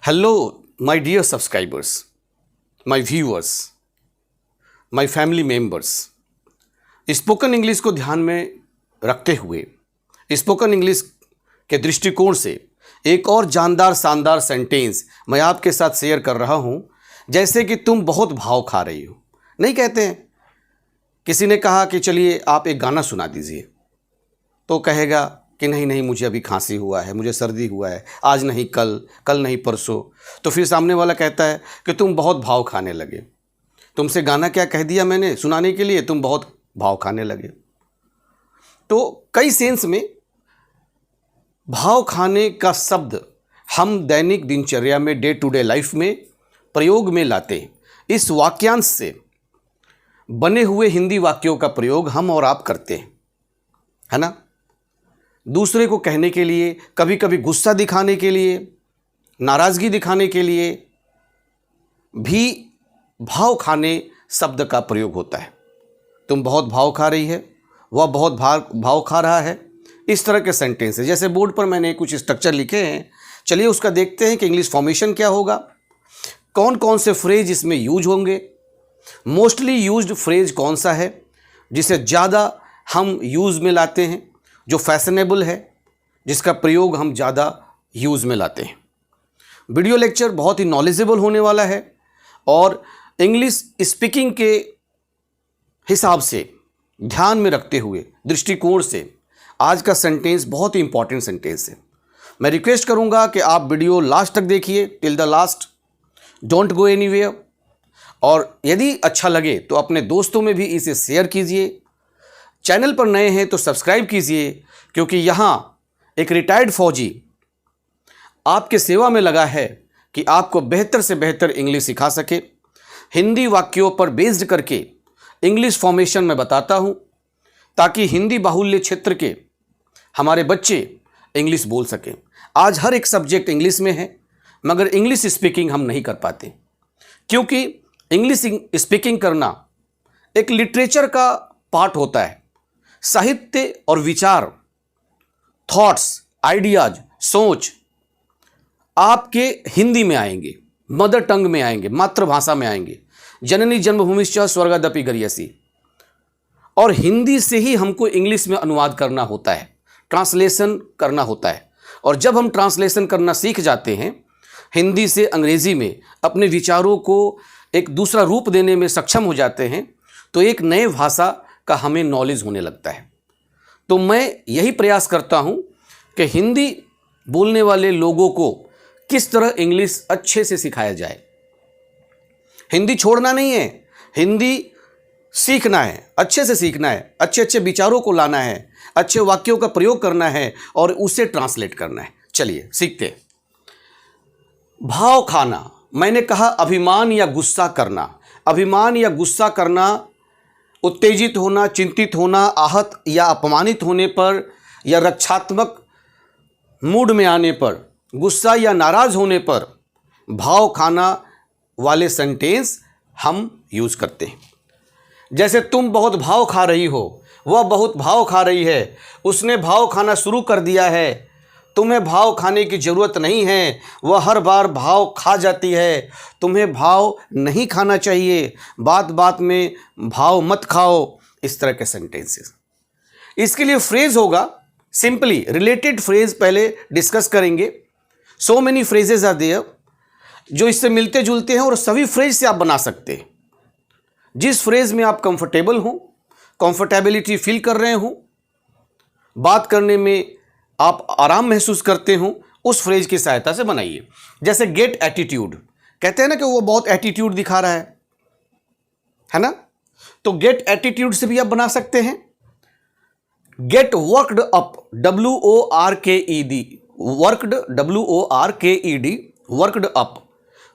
Hello, my dear subscribers, my viewers, my family members. Spoken English को ध्यान में रखते हुए स्पोकन इंग्लिश के दृष्टिकोण से एक और जानदार शानदार सेंटेंस मैं आपके साथ शेयर कर रहा हूं, जैसे कि तुम बहुत भाव खा रही हो। नहीं कहते हैं, किसी ने कहा कि चलिए आप एक गाना सुना दीजिए, तो कहेगा कि नहीं नहीं मुझे अभी खांसी हुआ है, मुझे सर्दी हुआ है, आज नहीं कल, कल नहीं परसों। तो फिर सामने वाला कहता है कि तुम बहुत भाव खाने लगे, तुमसे गाना क्या कह दिया मैंने सुनाने के लिए, तुम बहुत भाव खाने लगे। तो कई सेंस में भाव खाने का शब्द हम दैनिक दिनचर्या में, डे टू डे लाइफ में प्रयोग में लाते हैं। इस वाक्यांश से बने हुए हिंदी वाक्यों का प्रयोग हम और आप करते हैं, है ना। दूसरे को कहने के लिए, कभी कभी गुस्सा दिखाने के लिए, नाराज़गी दिखाने के लिए भी भाव खाने शब्द का प्रयोग होता है। तुम बहुत भाव खा रही है, वह बहुत भाव खा रहा है। इस तरह के सेंटेंस है। जैसे बोर्ड पर मैंने कुछ स्ट्रक्चर लिखे हैं, चलिए उसका देखते हैं कि इंग्लिश फॉर्मेशन क्या होगा, कौन कौन से फ्रेज इसमें यूज होंगे, मोस्टली यूज्ड फ्रेज कौन सा है जिसे ज़्यादा हम यूज़ में लाते हैं, जो फैशनेबल है, जिसका प्रयोग हम ज़्यादा यूज़ में लाते हैं। वीडियो लेक्चर बहुत ही नॉलेजेबल होने वाला है और इंग्लिश स्पीकिंग के हिसाब से, ध्यान में रखते हुए दृष्टिकोण से आज का सेंटेंस बहुत ही इंपॉर्टेंट सेंटेंस है। मैं रिक्वेस्ट करूंगा कि आप वीडियो लास्ट तक देखिए, till the last, don't go anywhere. और यदि अच्छा लगे तो अपने दोस्तों में भी इसे शेयर कीजिए। चैनल पर नए हैं तो सब्सक्राइब कीजिए, क्योंकि यहाँ एक रिटायर्ड फौजी आपके सेवा में लगा है कि आपको बेहतर से बेहतर इंग्लिश सिखा सके। हिंदी वाक्यों पर बेस्ड करके इंग्लिश फॉर्मेशन में बताता हूँ, ताकि हिंदी बाहुल्य क्षेत्र के हमारे बच्चे इंग्लिश बोल सकें। आज हर एक सब्जेक्ट इंग्लिश में है, मगर इंग्लिश स्पीकिंग हम नहीं कर पाते, क्योंकि इंग्लिश स्पीकिंग करना एक लिटरेचर का पार्ट होता है। साहित्य और विचार, थॉट्स, आइडियाज, सोच आपके हिंदी में आएंगे, मदर टंग में आएंगे, मातृभाषा में आएंगे। जननी जन्मभूमिश्च स्वर्गादपि गरीयसी। और हिंदी से ही हमको इंग्लिश में अनुवाद करना होता है, ट्रांसलेशन करना होता है। और जब हम ट्रांसलेशन करना सीख जाते हैं, हिंदी से अंग्रेजी में अपने विचारों को एक दूसरा रूप देने में सक्षम हो जाते हैं, तो एक नए भाषा का हमें नॉलेज होने लगता है। तो मैं यही प्रयास करता हूं कि हिंदी बोलने वाले लोगों को किस तरह इंग्लिश अच्छे से सिखाया जाए। हिंदी छोड़ना नहीं है, हिंदी सीखना है, अच्छे से सीखना है, अच्छे अच्छे विचारों को लाना है, अच्छे वाक्यों का प्रयोग करना है और उसे ट्रांसलेट करना है। चलिए सीखते हैं। भाव खाना, मैंने कहा अभिमान या गुस्सा करना। अभिमान या गुस्सा करना, उत्तेजित होना, चिंतित होना, आहत या अपमानित होने पर या रक्षात्मक मूड में आने पर, गुस्सा या नाराज होने पर भाव खाना वाले सेंटेंस हम यूज़ करते हैं। जैसे तुम बहुत भाव खा रही हो, वह बहुत भाव खा रही है, उसने भाव खाना शुरू कर दिया है, तुम्हें भाव खाने की ज़रूरत नहीं है, वह हर बार भाव खा जाती है, तुम्हें भाव नहीं खाना चाहिए, बात बात में भाव मत खाओ। इस तरह के सेंटेंसेस। इसके लिए फ्रेज होगा, सिंपली रिलेटेड फ्रेज पहले डिस्कस करेंगे। So many phrases are there जो इससे मिलते जुलते हैं और सभी फ्रेज से आप बना सकते हैं। जिस फ्रेज में आप कंफर्टेबल हो, कंफर्टेबिलिटी फील कर रहे हो, बात करने में आप आराम महसूस करते हो, उस फ्रेज की सहायता से बनाइए। जैसे गेट एटीट्यूड, कहते हैं ना कि वो बहुत एटीट्यूड दिखा रहा है ना। तो गेट एटीट्यूड से भी आप बना सकते हैं। Get worked up, WORKED, worked, WORKED, worked up.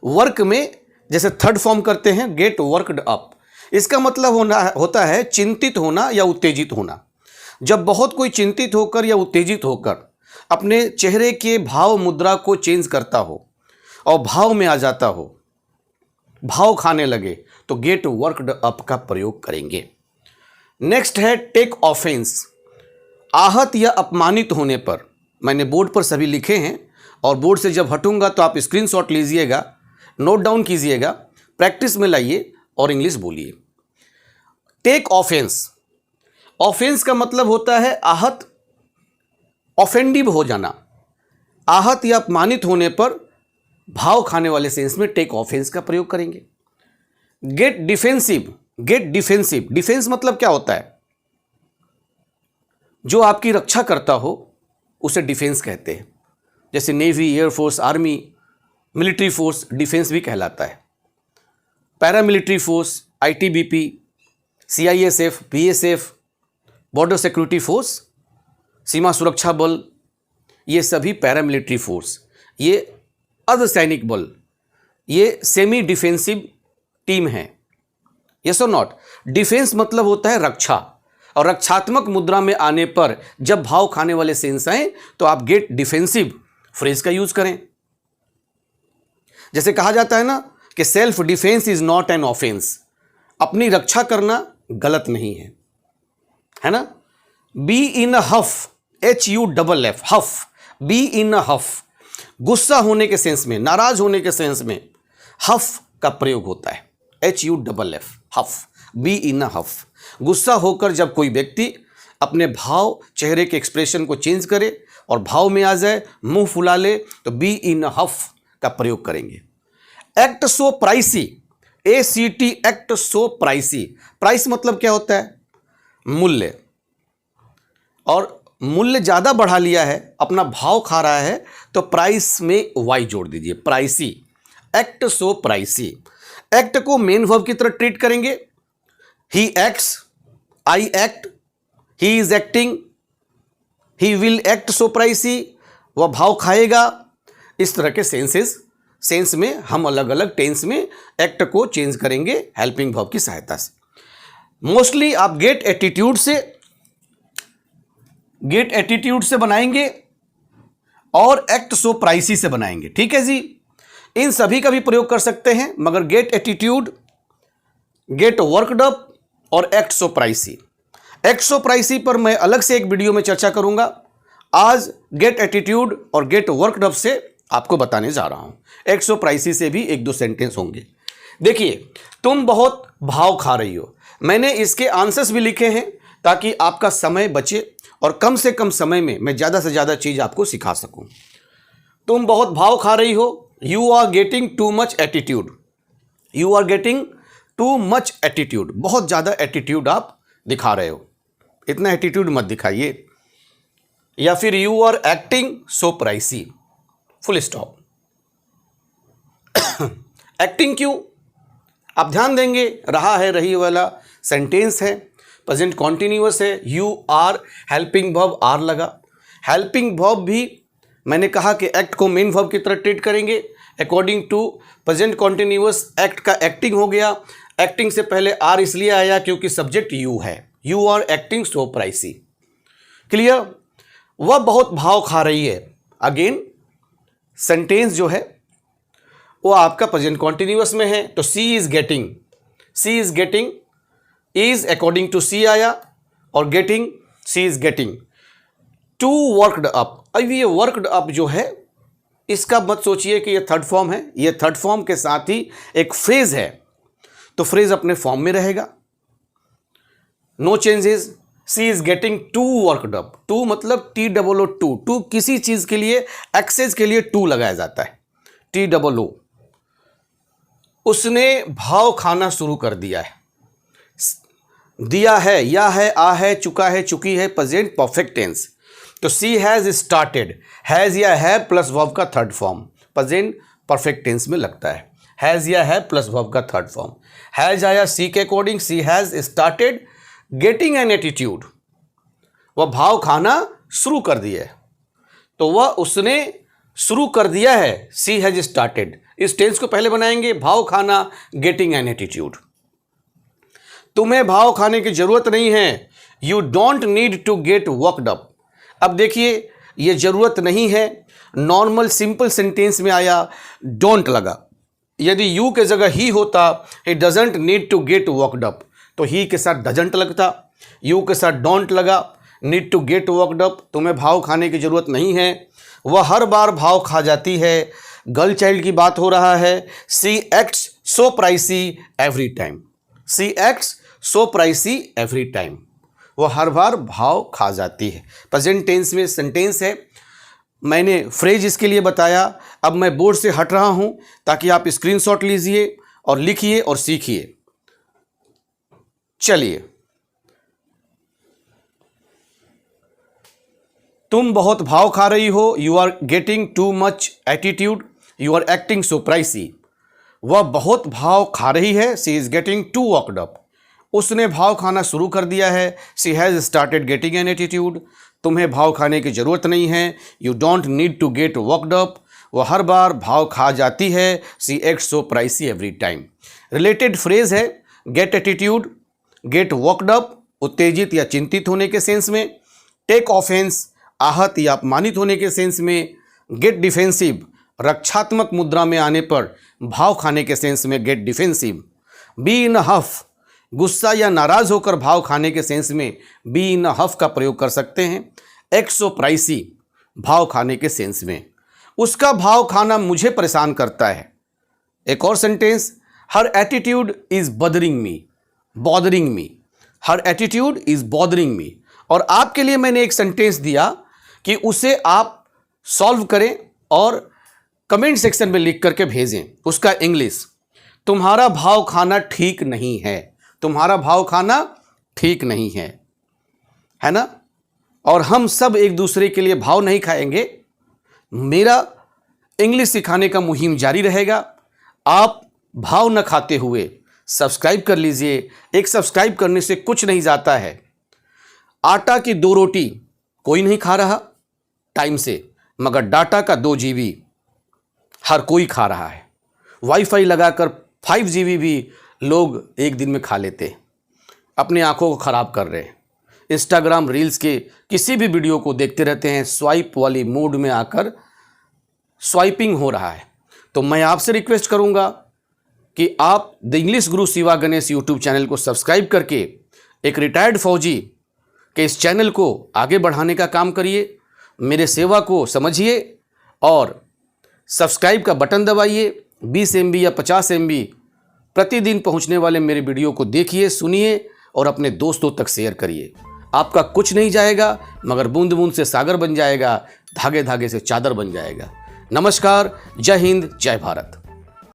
Work में जैसे थर्ड फॉर्म करते हैं, गेट वर्कड अप। इसका मतलब होता है चिंतित होना या उत्तेजित होना। जब बहुत कोई चिंतित होकर या उत्तेजित होकर अपने चेहरे के भाव मुद्रा को चेंज करता हो और भाव में आ जाता हो, भाव खाने लगे, तो गेट वर्कड अप का प्रयोग करेंगे। नेक्स्ट है टेक ऑफेंस। आहत या अपमानित होने पर, मैंने बोर्ड पर सभी लिखे हैं, और बोर्ड से जब हटूंगा तो आप स्क्रीनशॉट लीजिएगा, नोट डाउन कीजिएगा, प्रैक्टिस में लाइए और इंग्लिश बोलिए। टेक ऑफेंस, ऑफेंस का मतलब होता है आहत, ऑफेंडिव हो जाना, आहत या अपमानित होने पर भाव खाने वाले सेंस में टेक ऑफेंस का प्रयोग करेंगे। Get defensive, get defensive, defence मतलब क्या होता है? जो आपकी रक्षा करता हो उसे डिफेंस कहते हैं। जैसे navy, air force, army, military force defence भी कहलाता है। Paramilitary force, ITBP, CISF, BSF, border security force, सीमा सुरक्षा बल, ये सभी पैरामिलिट्री फोर्स, ये अर्धसैनिक बल, ये सेमी डिफेंसिव टीम है। यस और नॉट? डिफेंस मतलब होता है रक्षा, और रक्षात्मक मुद्रा में आने पर जब भाव खाने वाले सेंस आए तो आप गेट डिफेंसिव फ्रेज का यूज करें। जैसे कहा जाता है ना कि self defence is not an offence, अपनी रक्षा करना गलत नहीं है, है ना? Be in a huff, HUFF, huff, be in a huff, गुस्सा होने के सेंस में, नाराज होने के सेंस में हफ का प्रयोग होता है। HUFF, huff, be in a huff. गुस्सा होकर जब कोई व्यक्ति अपने भाव, चेहरे के एक्सप्रेशन को चेंज करे और भाव में आ जाए, मुंह फुला ले, तो बी इन अ हफ का प्रयोग करेंगे। Act so pricey, ACT, act so pricey. Price मतलब क्या होता है? मूल्य, और मूल्य ज्यादा बढ़ा लिया है, अपना भाव खा रहा है, तो प्राइस में वाई जोड़ दीजिए, pricey, act so pricey. Act को मेन वर्ब की तरह ट्रीट करेंगे। He acts, I act, he is acting, he will act so pricey, वह भाव खाएगा। इस तरह के सेंस में हम अलग अलग टेंस में एक्ट को चेंज करेंगे हेल्पिंग वर्ब की सहायता से। मोस्टली आप गेट एटीट्यूड से बनाएंगे और एक्ट सो प्राइसी से बनाएंगे। ठीक है जी, इन सभी का भी प्रयोग कर सकते हैं, मगर get attitude, get worked up और act so pricey. Act so pricey पर मैं अलग से एक वीडियो में चर्चा करूंगा। आज गेट एटीट्यूड और गेट वर्कड अप से आपको बताने जा रहा हूं। एक्ट सो प्राइसी से भी एक दो सेंटेंस होंगे। देखिए, तुम बहुत भाव खा रही हो, मैंने इसके आंसर्स भी लिखे हैं ताकि आपका समय बचे और कम से कम समय में मैं ज़्यादा से ज़्यादा चीज़ आपको सिखा सकूं। तुम बहुत भाव खा रही हो, you are getting too much attitude, you are getting too much attitude, बहुत ज़्यादा एटीट्यूड आप दिखा रहे हो, इतना एटीट्यूड मत दिखाइए। या फिर you are acting so pricey, full stop. Acting क्यों? आप ध्यान देंगे, रहा है रही वाला सेंटेंस है, प्रेजेंट कॉन्टिन्यूअस है, you are, helping verb are लगा। हेल्पिंग वर्ब भी मैंने कहा कि एक्ट को मेन वर्ब की तरह ट्रीट करेंगे according to present continuous. Act का एक्टिंग हो गया, एक्टिंग से पहले आर इसलिए आया क्योंकि सब्जेक्ट यू है, you are acting so pricey. Clear? वह बहुत भाव खा रही है, अगेन सेंटेंस जो है वो आपका प्रेजेंट कॉन्टिन्यूअस में है, तो she is getting, she is getting, is according to she आया और getting, she is getting. To worked up, अब ये वर्कड अप जो है इसका मत सोचिए कि ये थर्ड फॉर्म है, ये थर्ड फॉर्म के साथ ही एक फ्रेज है, तो फ्रेज अपने फॉर्म में रहेगा, no changes. She is getting to worked up, too मतलब TOO, टू किसी चीज के लिए, एक्सेस के लिए टू लगाया जाता है, TOO। उसने भाव खाना शुरू कर दिया है, दिया है, या है, आ है, चुका है, चुकी है, प्रेजेंट परफेक्ट टेंस। तो सी हैज स्टार्टेड, हैज या है प्लस वर्ब का third form present perfect tense में लगता है, हैज या है प्लस वर्ब का थर्ड फॉर्म। हैज आया सी के according, she has started getting an attitude, वह भाव खाना शुरू कर दिया है, तो वह उसने शुरू कर दिया है, सी हैज स्टार्टेड। इस टेंस को पहले बनाएंगे, भाव खाना, गेटिंग एन एटीट्यूड। तुम्हें भाव खाने की जरूरत नहीं है, you don't need to get worked up. अब देखिए, ये जरूरत नहीं है, नॉर्मल सिंपल सेंटेंस में आया, डोंट लगा। यदि यू के जगह ही होता, he doesn't need to get worked up, तो ही के साथ डजंट लगता, यू के साथ डोंट लगा, need to get worked up, तुम्हें भाव खाने की जरूरत नहीं है, वह हर बार भाव खा जाती है। गर्ल चाइल्ड की बात हो रहा है। She acts so pricey every time. She acts so pricey every time. वह हर बार भाव खा जाती है। प्रेजेंट टेंस में सेंटेंस है। मैंने फ्रेज इसके लिए बताया। अब मैं बोर्ड से हट रहा हूं ताकि आप स्क्रीनशॉट लीजिए और लिखिए और सीखिए। चलिए, तुम बहुत भाव खा रही हो। You are getting too much attitude. You are acting so pricey. वह बहुत भाव खा रही है। She is getting to worked up. उसने भाव खाना शुरू कर दिया है। She has started getting an attitude. तुम्हें भाव खाने की जरूरत नहीं है। You don't need to get worked up. वह हर बार भाव खा जाती है। She acts so pricey every time. Related phrase है gate attitude, get worked up उत्तेजित या चिंतित होने के सेंस में, टेक ऑफेंस आहत या अपमानित होने के सेंस में, गेट डिफेंसिव रक्षात्मक मुद्रा में आने पर भाव खाने के सेंस में गेट डिफेंसिव, बी इन हफ गुस्सा या नाराज होकर भाव खाने के सेंस में बी इन हफ का प्रयोग कर सकते हैं। एक्ट सो प्राइसी भाव खाने के सेंस में, उसका भाव खाना मुझे परेशान करता है। एक और sentence, her attitude is bothering me. Bothering me, her attitude is bothering me. और आपके लिए मैंने एक सेंटेंस दिया कि उसे आप सॉल्व करें और कमेंट सेक्शन में लिख करके भेजें। उसका इंग्लिश, तुम्हारा भाव खाना ठीक नहीं है। तुम्हारा भाव खाना ठीक नहीं है ना। और हम सब एक दूसरे के लिए भाव नहीं खाएंगे। मेरा इंग्लिश सिखाने का मुहिम जारी रहेगा। आप भाव न खाते हुए सब्सक्राइब कर लीजिए। एक सब्सक्राइब करने से कुछ नहीं जाता है। आटा की 2 रोटी कोई नहीं खा रहा टाइम से, मगर डाटा का 2 GB हर कोई खा रहा है। वाईफाई लगाकर 5 GB भी लोग एक दिन में खा लेते हैं। अपनी आंखों को ख़राब कर रहे हैं। इंस्टाग्राम रील्स के किसी भी वीडियो को देखते रहते हैं। स्वाइप वाली मूड में आकर स्वाइपिंग हो रहा है। तो मैं आपसे रिक्वेस्ट करूंगा कि आप the English Guru Shiva Ganesh YouTube channel को सब्सक्राइब करके एक रिटायर्ड फौजी के इस चैनल को आगे बढ़ाने का काम करिए। मेरे सेवा को समझिए और सब्सक्राइब का बटन दबाइए। 20 MB या 50 MB प्रतिदिन पहुंचने वाले मेरे वीडियो को देखिए, सुनिए और अपने दोस्तों तक शेयर करिए। आपका कुछ नहीं जाएगा, मगर बूंद बूंद से सागर बन जाएगा, धागे धागे से चादर बन जाएगा। नमस्कार, जय हिंद, जय भारत।